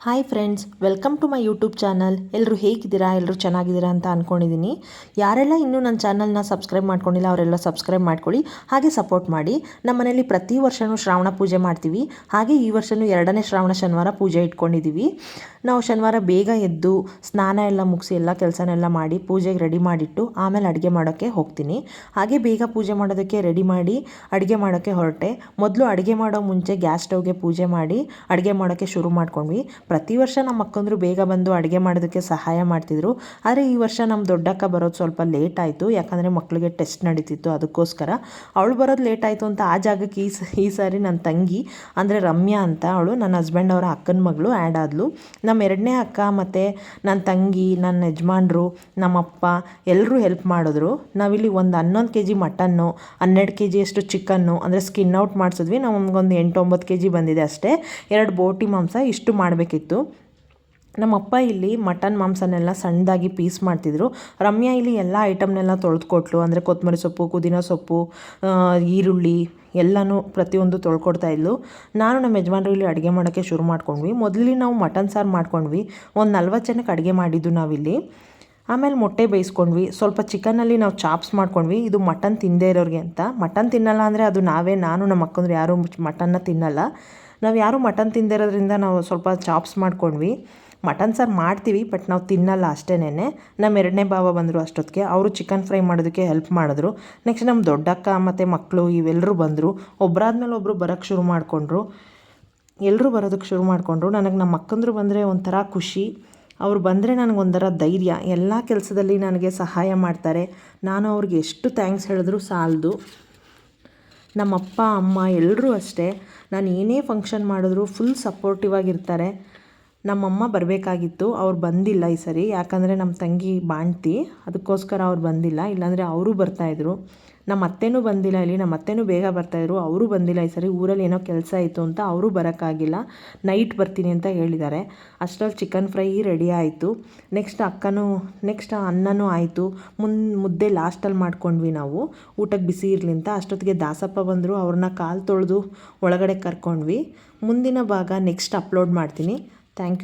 Hi friends, welcome to my YouTube channel. ಎಲ್ಲರೂ ಹೇಗಿದ್ದೀರಾ? ಎಲ್ಲರೂ ಚೆನ್ನಾಗಿದ್ದೀರಾ ಅಂತ ಅಂದ್ಕೊಂಡಿದ್ದೀನಿ. ಯಾರೆಲ್ಲ ಇನ್ನೂ ನನ್ನ ಚಾನಲ್ನ ಸಬ್ಸ್ಕ್ರೈಬ್ ಮಾಡ್ಕೊಂಡಿಲ್ಲ ಅವರೆಲ್ಲ ಸಬ್ಸ್ಕ್ರೈಬ್ ಮಾಡ್ಕೊಳ್ಳಿ, ಹಾಗೆ ಸಪೋರ್ಟ್ ಮಾಡಿ. ನಮ್ಮ ಮನೇಲಿ ಪ್ರತಿ ವರ್ಷವೂ ಶ್ರಾವಣ ಪೂಜೆ ಮಾಡ್ತೀವಿ. ಹಾಗೆ ಈ ವರ್ಷವೂ 2ನೇ ಶ್ರಾವಣ ಶನಿವಾರ ಪೂಜೆ ಇಟ್ಕೊಂಡಿದ್ದೀವಿ. ನಾವು ಶನಿವಾರ ಬೇಗ ಎದ್ದು ಸ್ನಾನ ಎಲ್ಲ ಮುಗಿಸಿ ಎಲ್ಲ ಕೆಲಸನೆಲ್ಲ ಮಾಡಿ ಪೂಜೆಗೆ ರೆಡಿ ಮಾಡಿಟ್ಟು ಆಮೇಲೆ ಅಡುಗೆ ಮಾಡೋಕ್ಕೆ ಹೋಗ್ತೀನಿ. ಹಾಗೆ ಬೇಗ ಪೂಜೆ ಮಾಡೋದಕ್ಕೆ ರೆಡಿ ಮಾಡಿ ಅಡುಗೆ ಮಾಡೋಕ್ಕೆ ಹೊರಟೆ. ಮೊದಲು ಅಡುಗೆ ಮಾಡೋ ಮುಂಚೆ ಗ್ಯಾಸ್ ಸ್ಟವ್ಗೆ ಪೂಜೆ ಮಾಡಿ ಅಡುಗೆ ಮಾಡೋಕ್ಕೆ ಶುರು ಮಾಡ್ಕೊಂಡ್ವಿ. ಪ್ರತಿ ವರ್ಷ ನಮ್ಮ ಅಕ್ಕಂದ್ರು ಬೇಗ ಬಂದು ಅಡುಗೆ ಮಾಡೋದಕ್ಕೆ ಸಹಾಯ ಮಾಡ್ತಿದ್ರು. ಆದರೆ ಈ ವರ್ಷ ನಮ್ಮ ದೊಡ್ಡಕ್ಕ ಬರೋದು ಸ್ವಲ್ಪ ಲೇಟ್ ಆಯಿತು, ಯಾಕಂದರೆ ಮಕ್ಕಳಿಗೆ ಟೆಸ್ಟ್ ನಡೀತಿತ್ತು. ಅದಕ್ಕೋಸ್ಕರ ಅವಳು ಬರೋದು ಲೇಟ್ ಆಯಿತು ಅಂತ ಆ ಜಾಗಕ್ಕೆ ಈ ಸಾರಿ ನನ್ನ ತಂಗಿ ಅಂದರೆ ರಮ್ಯಾ ಅಂತ, ಅವಳು ನನ್ನ ಹಸ್ಬೆಂಡ್ ಅವರ ಅಕ್ಕನ ಮಗಳು ಆ್ಯಡ್ ಆದಳು. ನಮ್ಮ 2ನೇ ಅಕ್ಕ ಮತ್ತು ನನ್ನ ತಂಗಿ, ನನ್ನ ಯಜಮಾನ್ರು, ನಮ್ಮಪ್ಪ ಎಲ್ಲರೂ ಹೆಲ್ಪ್ ಮಾಡಿದ್ರು. ನಾವಿಲ್ಲಿ ಒಂದು 11 kg ಮಟನ್ನು, 12 kg ಅಷ್ಟು ಚಿಕನ್ನು ಅಂದರೆ ಸ್ಕಿನ್ ಔಟ್ ಮಾಡಿಸಿದ್ವಿ. ನಮಗೊಂದು 8-9 kg ಬಂದಿದೆ ಅಷ್ಟೇ. 2 ಬೋಟಿ ಮಾಂಸ ಇಷ್ಟು ಮಾಡಬೇಕಿತ್ತು. ನಮ್ಮಪ್ಪ ಇಲ್ಲಿ ಮಟನ್ ಮಾಂಸನೆಲ್ಲ ಸಣ್ಣದಾಗಿ ಪೀಸ್ ಮಾಡ್ತಿದ್ರು. ರಮ್ಯಾ ಇಲ್ಲಿ ಎಲ್ಲ ಐಟಮ್ನೆಲ್ಲ ತೊಳೆದುಕೊಟ್ಲು. ಅಂದರೆ ಕೊತ್ತಂಬರಿ ಸೊಪ್ಪು, ಪುದೀನ ಸೊಪ್ಪು, ಈರುಳ್ಳಿ ಎಲ್ಲನೂ ಪ್ರತಿಯೊಂದು ತೊಳ್ಕೊಡ್ತಾ ಇದ್ಲು. ನಾನು ನಮ್ಮ ಯಜಮಾನ್ರು ಇಲ್ಲಿ ಅಡುಗೆ ಮಾಡೋಕ್ಕೆ ಶುರು ಮಾಡ್ಕೊಂಡ್ವಿ. ಮೊದಲು ನಾವು ಮಟನ್ ಸಾರು ಮಾಡ್ಕೊಂಡ್ವಿ. ಒಂದು 40 ಜನಕ್ಕೆ ಅಡುಗೆ ಮಾಡಿದ್ದು ನಾವಿಲ್ಲಿ. ಆಮೇಲೆ ಮೊಟ್ಟೆ ಬೇಯಿಸ್ಕೊಂಡ್ವಿ. ಸ್ವಲ್ಪ ಚಿಕನಲ್ಲಿ ನಾವು ಚಾಪ್ಸ್ ಮಾಡ್ಕೊಂಡ್ವಿ. ಇದು ಮಟನ್ ತಿನ್ನದೇ ಇರೋರಿಗೆ ಅಂತ. ಮಟನ್ ತಿನ್ನಲ್ಲ ಅಂದರೆ ಅದು ನಾನು ನಮ್ಮ ಅಕ್ಕಂದ್ರು ಯಾರೂ ಮಟನ್ನ ತಿನ್ನಲ್ಲ. ನಾವು ಯಾರೂ ಮಟನ್ ತಿನ್ನದೇ ಇರೋದ್ರಿಂದ ನಾವು ಸ್ವಲ್ಪ ಚಾಪ್ಸ್ ಮಾಡ್ಕೊಂಡ್ವಿ. ಮಟನ್ ಸಾರು ಮಾಡ್ತೀವಿ, ಬಟ್ ನಾವು ತಿನ್ನಲ್ಲ ಅಷ್ಟೇನೆ. ನಮ್ಮ 2ನೇ ಭಾವ ಬಂದರು ಅಷ್ಟೊತ್ತಿಗೆ. ಅವರು ಚಿಕನ್ ಫ್ರೈ ಮಾಡೋದಕ್ಕೆ ಹೆಲ್ಪ್ ಮಾಡಿದ್ರು. ನೆಕ್ಸ್ಟ್ ನಮ್ಮ ದೊಡ್ಡಕ್ಕ ಮತ್ತು ಮಕ್ಕಳು ಇವೆಲ್ಲರೂ ಬಂದರು. ಒಬ್ಬರಾದ್ಮೇಲೆ ಒಬ್ಬರು ಬರೋಕ್ಕೆ ಶುರು ಮಾಡಿಕೊಂಡ್ರು. ಎಲ್ಲರೂ ಬರೋದಕ್ಕೆ ಶುರು ಮಾಡಿಕೊಂಡ್ರು. ನನಗೆ ನಮ್ಮ ಅಕ್ಕಂದ್ರು ಬಂದರೆ ಒಂಥರ ಖುಷಿ. ಅವ್ರು ಬಂದರೆ ನನಗೊಂಥರ ಧೈರ್ಯ. ಎಲ್ಲ ಕೆಲಸದಲ್ಲಿ ನನಗೆ ಸಹಾಯ ಮಾಡ್ತಾರೆ. ನಾನು ಅವ್ರಿಗೆ ಎಷ್ಟು ಥ್ಯಾಂಕ್ಸ್ ಹೇಳಿದ್ರು ಸಾಲದು. ನಮ್ಮಪ್ಪ ಅಮ್ಮ ಎಲ್ಲರೂ ಅಷ್ಟೇ. ನಾನು ಏನೇ ಫಂಕ್ಷನ್ ಮಾಡಿದ್ರು ಫುಲ್ ಸಪೋರ್ಟಿವ್ ಆಗಿರ್ತಾರೆ. ನಮ್ಮಮ್ಮ ಬರಬೇಕಾಗಿತ್ತು, ಅವ್ರು ಬಂದಿಲ್ಲ ಈ ಸರಿ. ಯಾಕಂದರೆ ನಮ್ಮ ತಂಗಿ ಬಾಣ್ತಿ, ಅದಕ್ಕೋಸ್ಕರ ಅವ್ರು ಬಂದಿಲ್ಲ. ಇಲ್ಲಾಂದರೆ ಅವರು ಬರ್ತಾಯಿದ್ರು. ನಮ್ಮ ಅತ್ತೆನೂ ಬಂದಿಲ್ಲ ಇಲ್ಲಿ. ನಮ್ಮ ಅತ್ತೆನೂ ಬೇಗ ಬರ್ತಾಯಿದ್ರು, ಅವರು ಬಂದಿಲ್ಲ ಈ ಸರಿ. ಊರಲ್ಲಿ ಏನೋ ಕೆಲಸ ಇತ್ತು ಅಂತ ಅವರು ಬರೋಕ್ಕಾಗಿಲ್ಲ. ನೈಟ್ ಬರ್ತೀನಿ ಅಂತ ಹೇಳಿದ್ದಾರೆ. ಅಷ್ಟರಲ್ಲಿ ಚಿಕನ್ ಫ್ರೈ ರೆಡಿ ಆಯಿತು. ನೆಕ್ಸ್ಟ್ ಅನ್ನನೂ ಆಯಿತು. ಮುದ್ದೆ ಲಾಸ್ಟಲ್ಲಿ ಮಾಡ್ಕೊಂಡ್ವಿ ನಾವು, ಊಟಕ್ಕೆ ಬಿಸಿ ಇರಲಿ ಅಂತ. ಅಷ್ಟೊತ್ತಿಗೆ ದಾಸಪ್ಪ ಬಂದರು. ಅವ್ರನ್ನ ಕಾಲು ತೊಳೆದು ಒಳಗಡೆ ಕರ್ಕೊಂಡ್ವಿ. ಮುಂದಿನ ಭಾಗ ನೆಕ್ಸ್ಟ್ ಅಪ್ಲೋಡ್ ಮಾಡ್ತೀನಿ. Thank you.